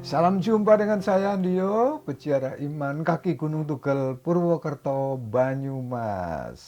Salam jumpa dengan saya Andio, peziarah iman kaki Gunung Tugel, Purwokerto, Banyumas.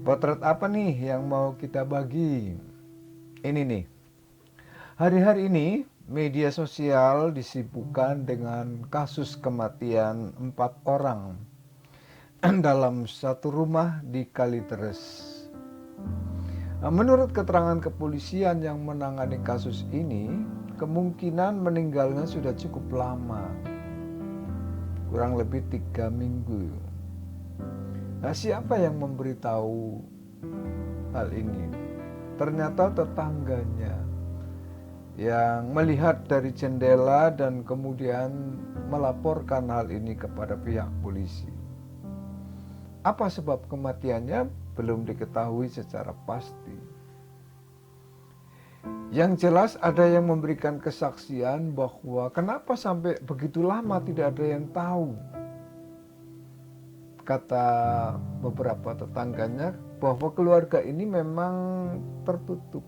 Potret apa nih yang mau kita bagi? Ini nih, hari-hari ini media sosial disibukkan dengan kasus kematian 4 orang dalam satu rumah di Kalideres. Menurut keterangan kepolisian yang menangani kasus ini, kemungkinan meninggalnya sudah cukup lama, kurang lebih 3 minggu. Nah, siapa yang memberitahu hal ini? Ternyata tetangganya yang melihat dari jendela dan kemudian melaporkan hal ini kepada pihak polisi. Apa sebab kematiannya belum diketahui secara pasti. Yang jelas ada yang memberikan kesaksian bahwa kenapa sampai begitu lama tidak ada yang tahu. Kata beberapa tetangganya bahwa keluarga ini memang tertutup,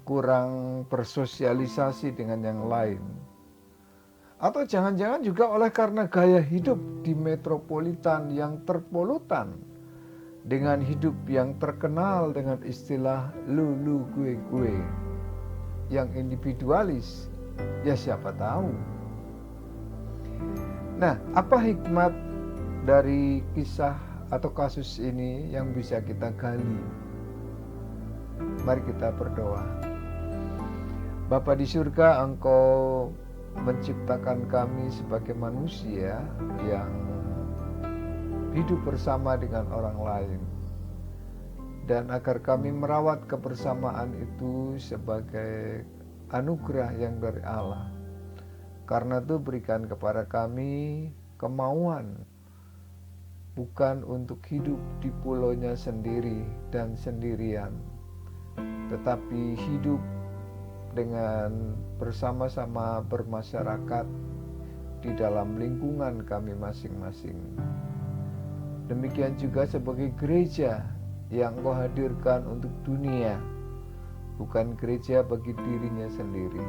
kurang bersosialisasi dengan yang lain. Atau jangan-jangan juga oleh karena gaya hidup di metropolitan yang terpolutan dengan hidup yang terkenal dengan istilah lu gue yang individualis. Ya siapa tahu. Nah, apa hikmat dari kisah atau kasus ini yang bisa kita gali? Mari kita berdoa. Bapa di surga, Engkau menciptakan kami sebagai manusia yang hidup bersama dengan orang lain. Dan agar kami merawat kebersamaan itu sebagai anugerah yang dari Allah. Karena itu berikan kepada kami kemauan bukan untuk hidup di pulaunya sendiri dan sendirian, tetapi hidup dengan bersama-sama bermasyarakat di dalam lingkungan kami masing-masing. Demikian juga sebagai gereja yang Engkau hadirkan untuk dunia, bukan gereja bagi dirinya sendiri,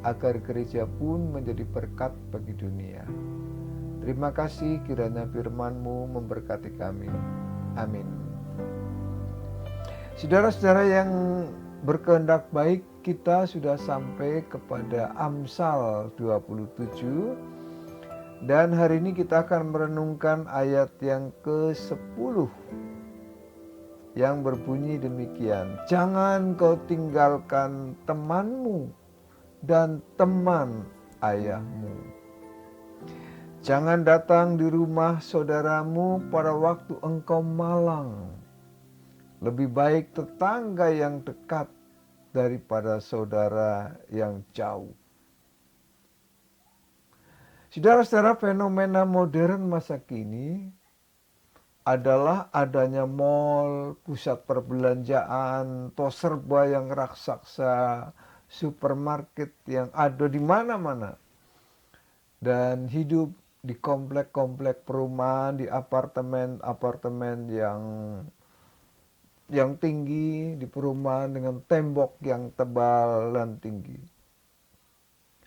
agar gereja pun menjadi berkat bagi dunia. Terima kasih, kiranya firman-Mu memberkati kami. Amin. Saudara-saudara yang berkehendak baik, kita sudah sampai kepada Amsal 27. Dan hari ini kita akan merenungkan ayat yang ke-10 yang berbunyi demikian. Jangan kau tinggalkan temanmu dan teman ayahmu. Jangan datang di rumah saudaramu pada waktu engkau malang. Lebih baik tetangga yang dekat daripada saudara yang jauh. Saudara-saudara, fenomena modern masa kini adalah adanya mal, pusat perbelanjaan, tos serba yang raksasa, supermarket yang ada di mana-mana. Dan hidup di komplek-komplek perumahan, di apartemen-apartemen yang tinggi, di perumahan dengan tembok yang tebal dan tinggi.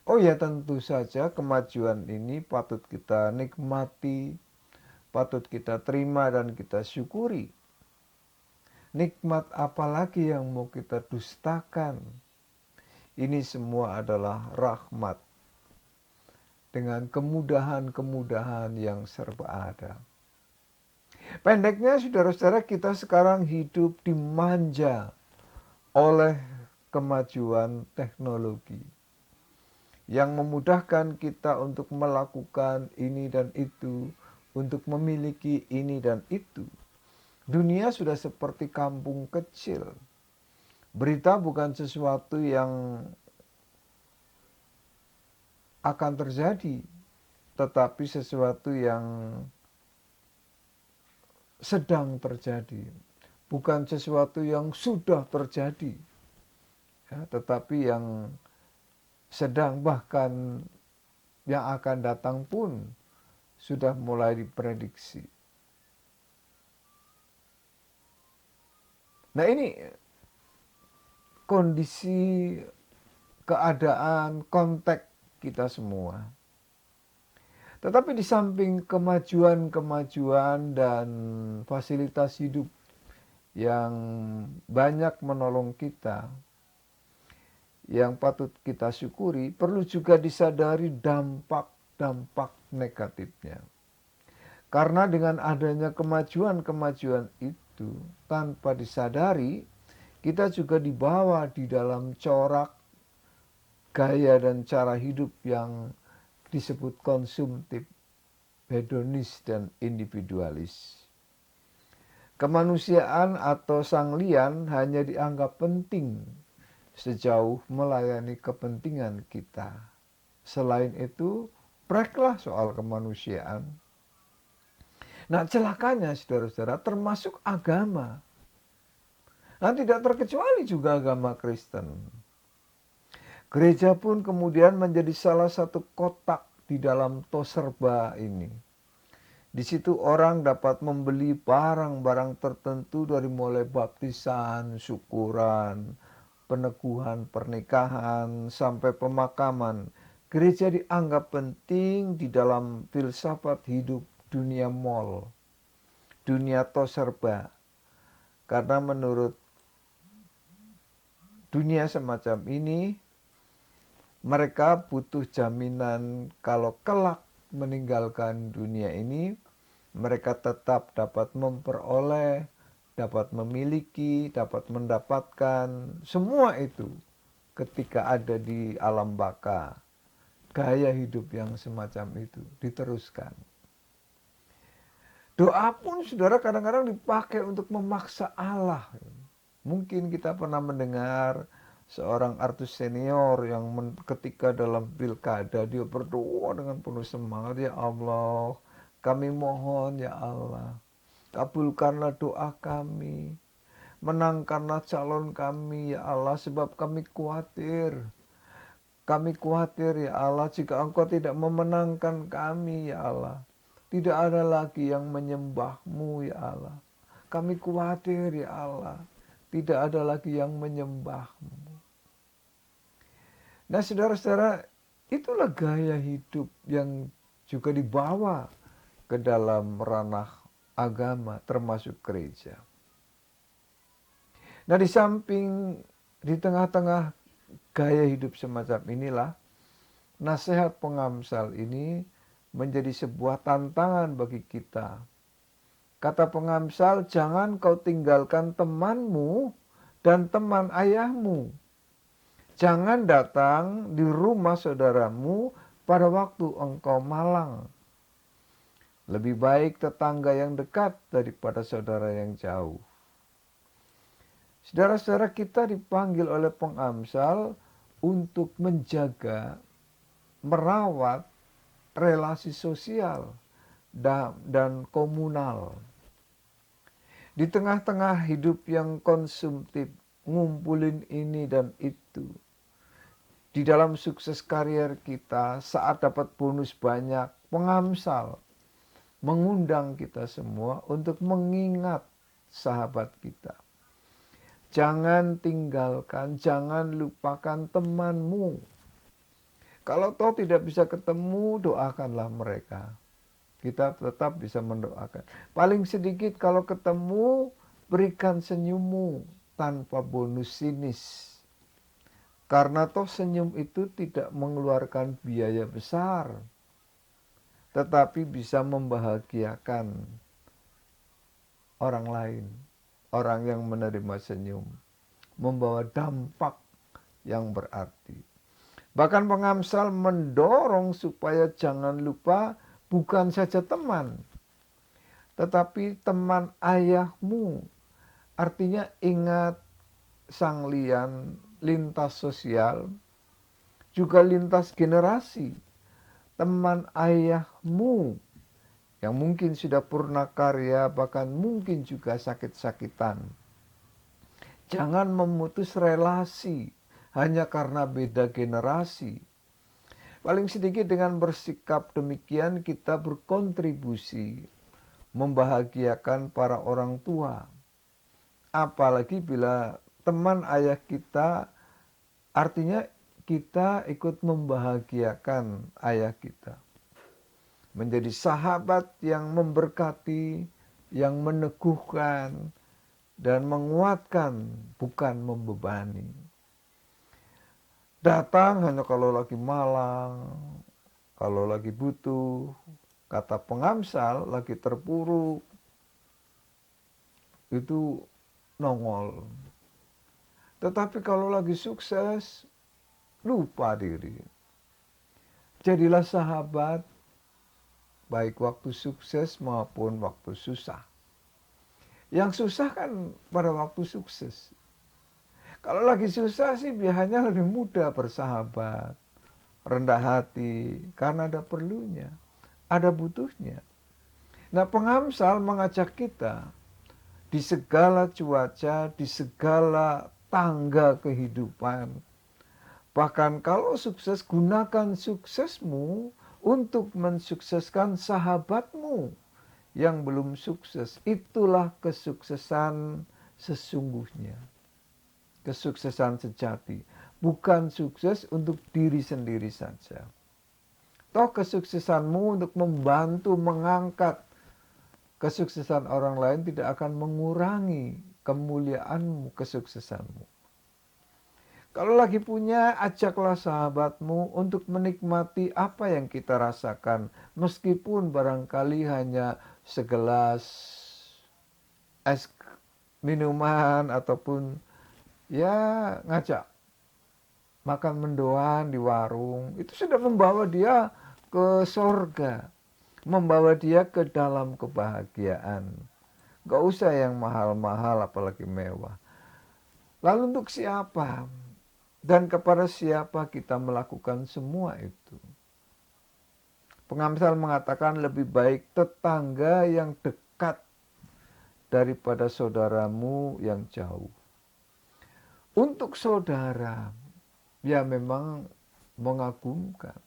Oh ya, tentu saja kemajuan ini patut kita nikmati, patut kita terima dan kita syukuri. Nikmat apalagi yang mau kita dustakan? Ini semua adalah rahmat dengan kemudahan-kemudahan yang serba ada. Pendeknya, saudara-saudara, kita sekarang hidup dimanja oleh kemajuan teknologi yang memudahkan kita untuk melakukan ini dan itu, untuk memiliki ini dan itu. Dunia sudah seperti kampung kecil. Berita bukan sesuatu yang akan terjadi, tetapi sesuatu yang sedang terjadi. Bukan sesuatu yang sudah terjadi, ya, tetapi yang sedang, bahkan yang akan datang pun sudah mulai diprediksi. Nah, ini kondisi keadaan, konteks kita semua. Tetapi di samping kemajuan-kemajuan dan fasilitas hidup yang banyak menolong kita, yang patut kita syukuri, perlu juga disadari dampak-dampak negatifnya. Karena dengan adanya kemajuan-kemajuan itu, tanpa disadari, kita juga dibawa di dalam corak gaya dan cara hidup yang disebut konsumtif, hedonis, dan individualis. Kemanusiaan atau sang lian hanya dianggap penting sejauh melayani kepentingan kita. Selain itu, praklah soal kemanusiaan. Nah, celakanya saudara-saudara, termasuk agama. Nah, tidak terkecuali juga agama Kristen. Gereja pun kemudian menjadi salah satu kotak di dalam toserba ini. Di situ orang dapat membeli barang-barang tertentu dari mulai baptisan, syukuran, peneguhan pernikahan, sampai pemakaman. Gereja dianggap penting di dalam filsafat hidup dunia mall, dunia toserba. Karena menurut dunia semacam ini, mereka butuh jaminan kalau kelak meninggalkan dunia ini, mereka tetap dapat memperoleh, dapat memiliki, dapat mendapatkan semua itu ketika ada di alam baka. Gaya hidup yang semacam itu diteruskan. Doa pun saudara kadang-kadang dipakai untuk memaksa Allah. Mungkin kita pernah mendengar seorang artis senior yang ketika dalam pilkada dia berdoa dengan penuh semangat, ya Allah, kami mohon ya Allah, kabulkanlah doa kami, menangkanlah calon kami ya Allah, sebab kami khawatir. Kami khawatir ya Allah, jika Engkau tidak memenangkan kami ya Allah, tidak ada lagi yang menyembahmu ya Allah. Kami khawatir ya Allah, tidak ada lagi yang menyembahmu. Nah saudara-saudara, itulah gaya hidup yang juga dibawa ke dalam ranah agama termasuk gereja. Nah di samping, di tengah-tengah gaya hidup semacam inilah, nasihat pengamsal ini menjadi sebuah tantangan bagi kita. Kata pengamsal, jangan kau tinggalkan temanmu dan teman ayahmu. Jangan datang di rumah saudaramu pada waktu engkau malang. Lebih baik tetangga yang dekat daripada saudara yang jauh. Saudara-saudara, kita dipanggil oleh pengamsal untuk menjaga, merawat relasi sosial dan komunal. Di tengah-tengah hidup yang konsumtif, ngumpulin ini dan itu. Di dalam sukses karier kita, saat dapat bonus banyak, pengamsal mengundang kita semua untuk mengingat sahabat kita. Jangan tinggalkan, jangan lupakan temanmu. Kalau toh tidak bisa ketemu, doakanlah mereka. Kita tetap bisa mendoakan. Paling sedikit kalau ketemu, berikan senyummu tanpa bonus sinis. Karena toh senyum itu tidak mengeluarkan biaya besar, tetapi bisa membahagiakan orang lain. Orang yang menerima senyum membawa dampak yang berarti. Bahkan pengamsal mendorong supaya jangan lupa bukan saja teman, tetapi teman ayahmu. Artinya ingat sang lian, lintas sosial, juga lintas generasi. Teman ayahmu yang mungkin sudah purna karya, bahkan mungkin juga sakit-sakitan. Jangan memutus relasi hanya karena beda generasi. Paling sedikit dengan bersikap demikian kita berkontribusi membahagiakan para orang tua. Apalagi bila teman ayah kita artinya kita ikut membahagiakan ayah kita. Menjadi sahabat yang memberkati, yang meneguhkan, dan menguatkan, bukan membebani. Datang hanya kalau lagi malang, kalau lagi butuh, kata pengamsal lagi terpuruk, itu nongol. Tetapi kalau lagi sukses, lupa diri. Jadilah sahabat, baik waktu sukses maupun waktu susah. Yang susah kan pada waktu sukses. Kalau lagi susah sih biasanya lebih mudah bersahabat, rendah hati, karena ada perlunya, ada butuhnya. Nah, pengamsal mengajak kita di segala cuaca, di segala tangga kehidupan. Bahkan kalau sukses, gunakan suksesmu untuk mensukseskan sahabatmu yang belum sukses. Itulah kesuksesan sesungguhnya. Kesuksesan sejati. Bukan sukses untuk diri sendiri saja. Toh kesuksesanmu untuk membantu mengangkat kesuksesan orang lain tidak akan mengurangi kemuliaanmu, kesuksesanmu. Kalau lagi punya, ajaklah sahabatmu untuk menikmati apa yang kita rasakan. Meskipun barangkali hanya segelas es minuman ataupun ya ngajak makan mendoan di warung. Itu sudah membawa dia ke sorga. Membawa dia ke dalam kebahagiaan. Gak usah yang mahal-mahal apalagi mewah. Lalu untuk siapa? Dan kepada siapa kita melakukan semua itu? Pengamsal mengatakan lebih baik tetangga yang dekat daripada saudaramu yang jauh. Untuk saudara, ya memang mengagumkan.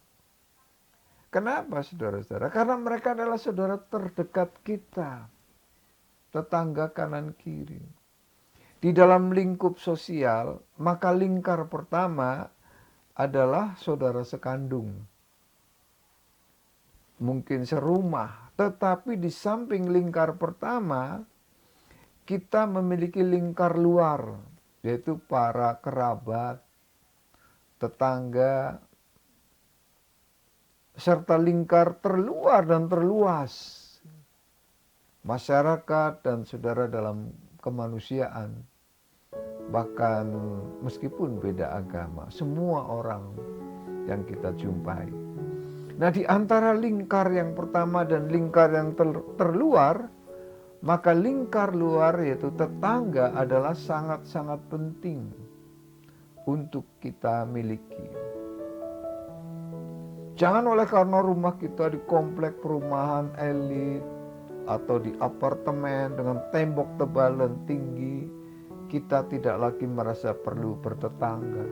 Kenapa saudara-saudara? Karena mereka adalah saudara terdekat kita. Tetangga kanan kiri. Di dalam lingkup sosial, maka lingkar pertama adalah saudara sekandung. Mungkin serumah, tetapi di samping lingkar pertama, kita memiliki lingkar luar, yaitu para kerabat, tetangga, serta lingkar terluar dan terluas, masyarakat dan saudara dalam kemanusiaan. Bahkan meskipun beda agama, semua orang yang kita jumpai. Nah, di antara lingkar yang pertama dan lingkar yang terluar, maka lingkar luar yaitu tetangga adalah sangat-sangat penting untuk kita miliki. Jangan oleh karena rumah kita di komplek perumahan elit atau di apartemen dengan tembok tebal dan tinggi, kita tidak lagi merasa perlu bertetangga.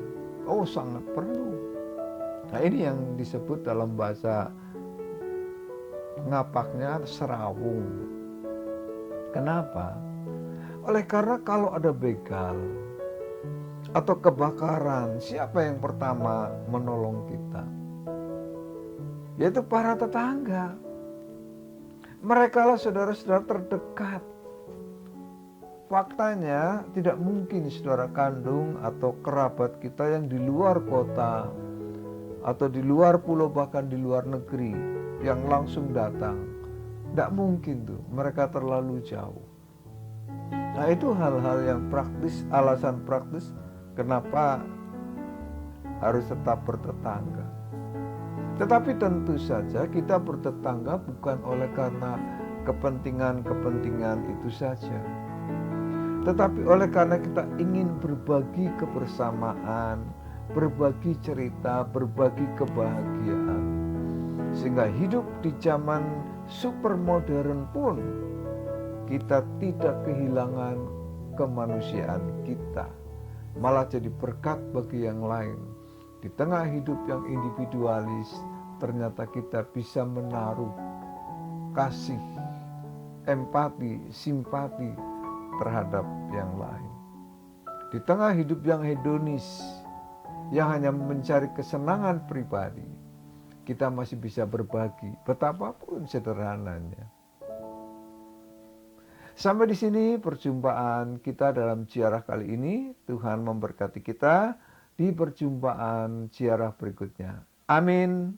Oh, sangat perlu. Nah, ini yang disebut dalam bahasa ngapaknya serawung. Kenapa? Oleh karena kalau ada begal atau kebakaran, siapa yang pertama menolong kita? Yaitu para tetangga. Mereka lah saudara-saudara terdekat. Faktanya tidak mungkin saudara kandung atau kerabat kita yang di luar kota atau di luar pulau bahkan di luar negeri yang langsung datang. Tidak mungkin tuh, mereka terlalu jauh. Nah, itu hal-hal yang praktis, alasan praktis kenapa harus tetap bertetangga. Tetapi tentu saja kita bertetangga bukan oleh karena kepentingan-kepentingan itu saja. Tetapi oleh karena kita ingin berbagi kebersamaan, berbagi cerita, berbagi kebahagiaan. Sehingga hidup di zaman super modern pun kita tidak kehilangan kemanusiaan kita. Malah jadi berkat bagi yang lain. Di tengah hidup yang individualis, ternyata kita bisa menaruh kasih, empati, simpati terhadap yang lain. Di tengah hidup yang hedonis, yang hanya mencari kesenangan pribadi, kita masih bisa berbagi betapapun sederhananya. Sampai di sini perjumpaan kita dalam ziarah kali ini. Tuhan memberkati kita di perjumpaan ziarah berikutnya. Amin.